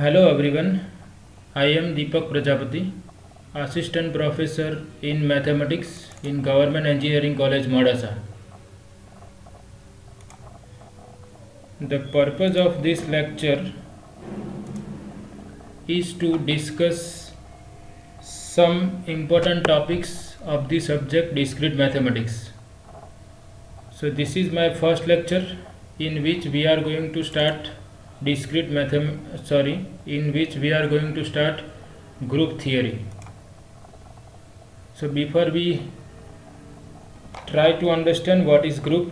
Hello everyone, I am Deepak Prajapati, Assistant Professor in Mathematics in Government Engineering College, Modasa. The purpose of this lecture is to discuss some important topics of the subject discrete mathematics. So this is my first lecture in which we are going to start group theory. So before we try to understand what is group,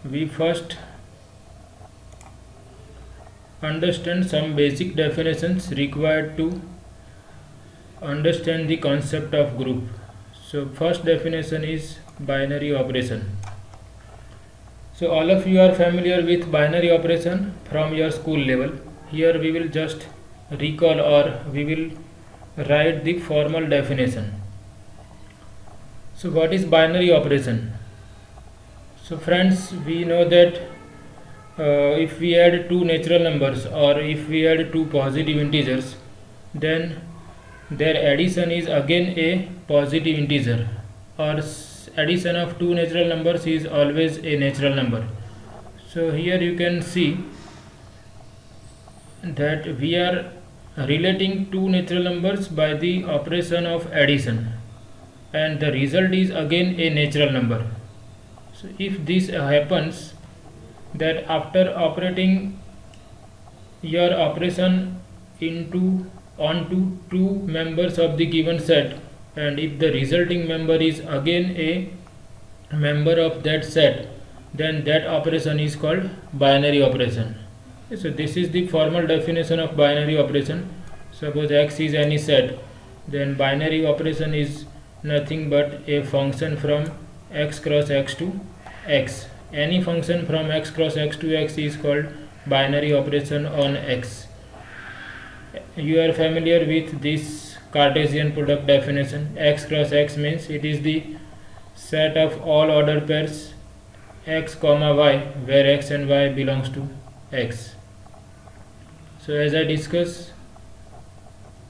we first understand some basic definitions required to understand the concept of group. So first definition is binary operation. So all of you are familiar with binary operation from your school level. Here we will just recall or we will write the formal definition. So what is binary operation? So friends, we know that if we add two natural numbers or if we add two positive integers, then their addition is again a positive integer, or addition of two natural numbers is always a natural number. So here you can see that we are relating two natural numbers by the operation of addition, and the result is again a natural number. So if this happens, that after operating your operation onto two members of the given set, and if the resulting member is again a member of that set, then that operation is called binary operation. So this is the formal definition of binary operation. Suppose x is any set, then binary operation is nothing but a function from x cross x to x. Any function from x cross x to x is called binary operation on x. You are familiar with this Cartesian product definition. X cross x means it is the set of all ordered pairs x comma y, where x and y belongs to x. So as I discuss,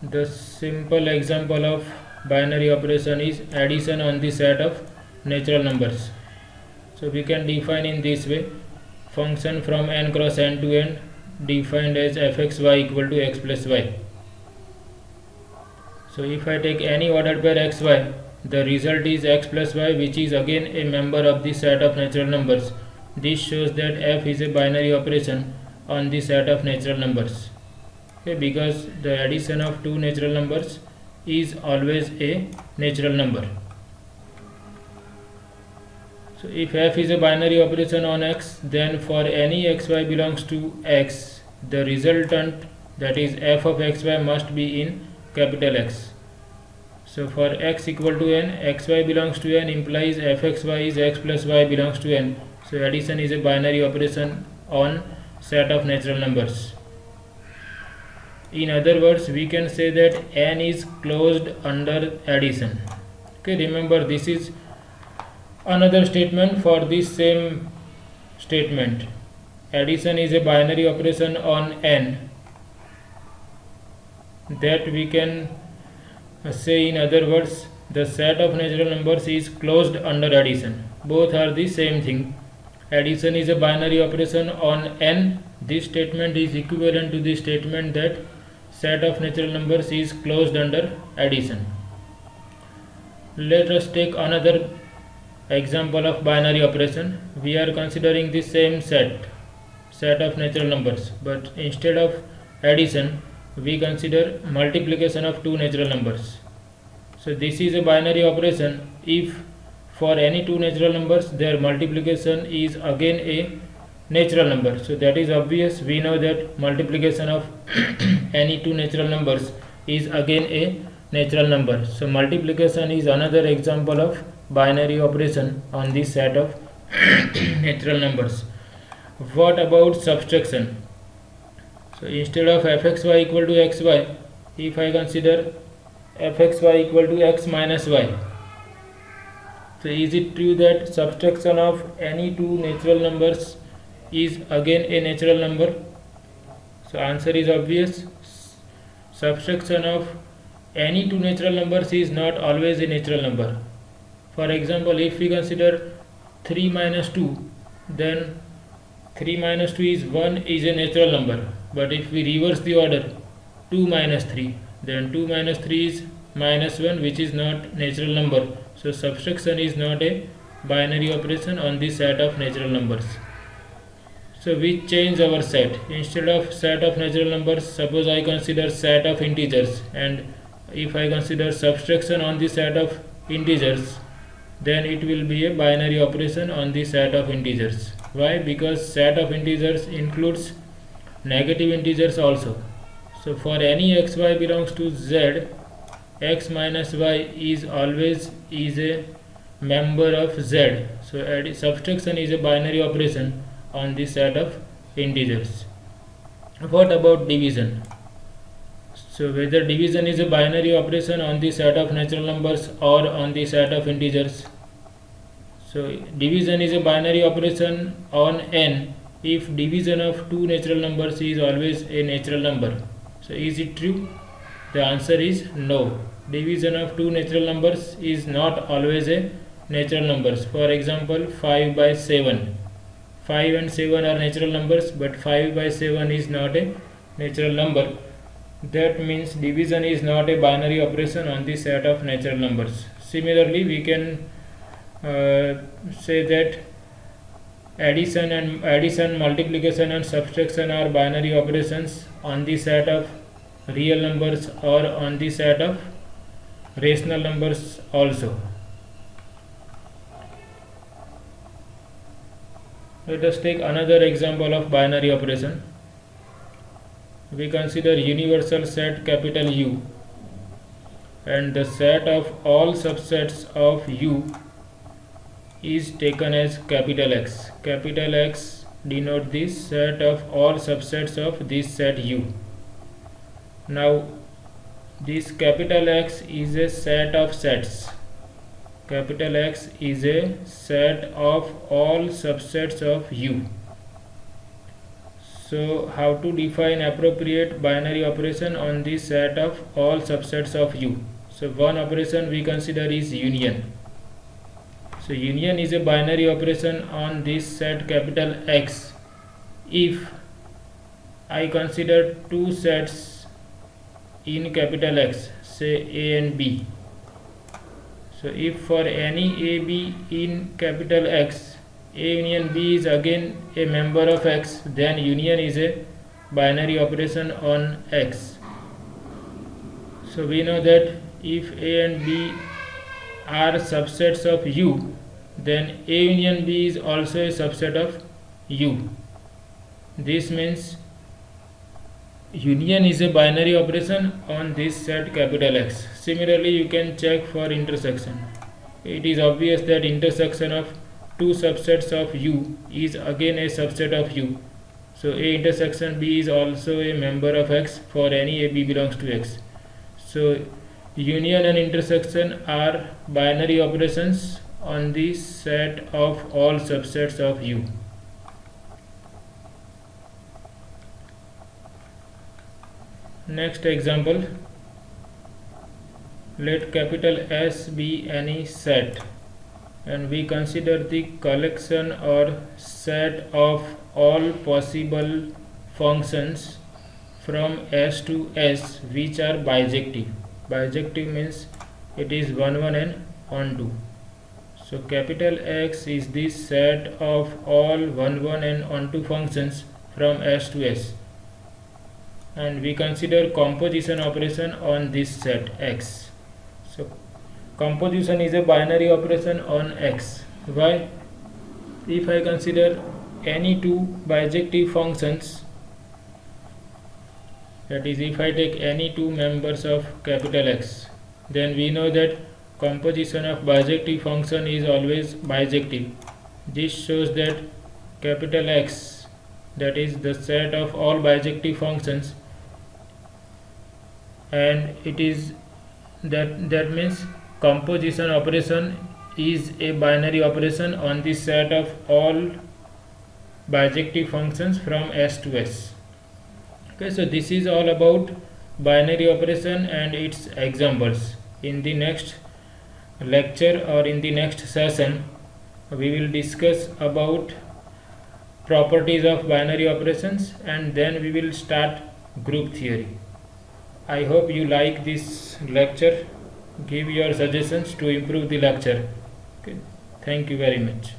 the simple example of binary operation is addition on the set of natural numbers. So we can define in this way: function from n cross n to n defined as fxy equal to x plus y. So if I take any ordered pair xy, the result is x plus y, which is again a member of the set of natural numbers. This shows that f is a binary operation on the set of natural numbers. Okay, because the addition of two natural numbers is always a natural number. So if f is a binary operation on x, then for any xy belongs to x, the resultant, that is f of xy, must be in capital X. So for x equal to n, xy belongs to n implies fxy is x plus y belongs to n. So addition is a binary operation on set of natural numbers. In other words, we can say that n is closed under addition. Okay, remember, this is another statement for this same statement. Addition is a binary operation on n. That we can say, in other words, the set of natural numbers is closed under addition. Both are the same thing. Addition is a binary operation on n. This statement is equivalent to the statement that set of natural numbers is closed under addition. Let us take another example of binary operation. We are considering the same set of natural numbers, but instead of addition we consider multiplication of two natural numbers. So this is a binary operation if for any two natural numbers their multiplication is again a natural number. So that is obvious. We know that multiplication of any two natural numbers is again a natural number. So multiplication is another example of binary operation on this set of natural numbers. What about subtraction? So instead of fxy equal to xy, if I consider fxy equal to x minus y, so is it true that subtraction of any two natural numbers is again a natural number? So answer is obvious. Subtraction of any two natural numbers is not always a natural number. For example, if we consider 3 minus 2, then 3 minus 2 is 1 is a natural number. But if we reverse the order, 2 minus 3, then 2 minus 3 is minus 1, which is not natural number. So subtraction is not a binary operation on the set of natural numbers. So we change our set. Instead of set of natural numbers, suppose I consider set of integers, and if I consider subtraction on the set of integers, then it will be a binary operation on the set of integers. Why? Because set of integers includes negative integers also. So for any xy belongs to z, x minus y is always a member of z. So subtraction is a binary operation on the set of integers. What about division? So whether division is a binary operation on the set of natural numbers or on the set of integers. So division is a binary operation on n if division of two natural numbers is always a natural number. So is it true? The answer is no. Division of two natural numbers is not always a natural numbers. For example, 5 by 7. 5 and 7 are natural numbers, but 5 by 7 is not a natural number. That means division is not a binary operation on the set of natural numbers. Similarly, we can say that addition, multiplication and subtraction are binary operations on the set of real numbers or on the set of rational numbers also. Let us take another example of binary operation. We consider universal set capital U, and the set of all subsets of U is taken as capital X. Capital X denote the set of all subsets of this set U. Now this capital X is a set of sets. Capital X is a set of all subsets of U. So how to define appropriate binary operation on this set of all subsets of U? So one operation we consider is union. So union is a binary operation on this set capital X if I consider two sets in capital X, say A and B. So if for any A, B in capital X, A union B is again a member of X, then union is a binary operation on X. So we know that if A and B are subsets of U, then A union B is also a subset of U. This means union is a binary operation on this set capital X. Similarly, you can check for intersection. It is obvious that intersection of two subsets of U is again a subset of U. So A intersection B is also a member of X for any A B belongs to X. So union and intersection are binary operations on the set of all subsets of U. Next example, let capital S be any set, and we consider the collection or set of all possible functions from S to S which are bijective. Bijective means it is 1 1 and on 2. So capital X is the set of all 1 1 and on 2 functions from S to S, and we consider composition operation on this set X. So composition is a binary operation on X. Why? If I consider any two bijective functions, that is if I take any two members of capital X, then we know that composition of bijective function is always bijective. This shows that capital X, that is the set of all bijective functions, and it is that means composition operation is a binary operation on the set of all bijective functions from S to S. Okay, so this is all about binary operation and its examples. In the next lecture or in the next session, we will discuss about properties of binary operations, and then we will start group theory. I hope you like this lecture. Give your suggestions to improve the lecture. Okay. Thank you very much.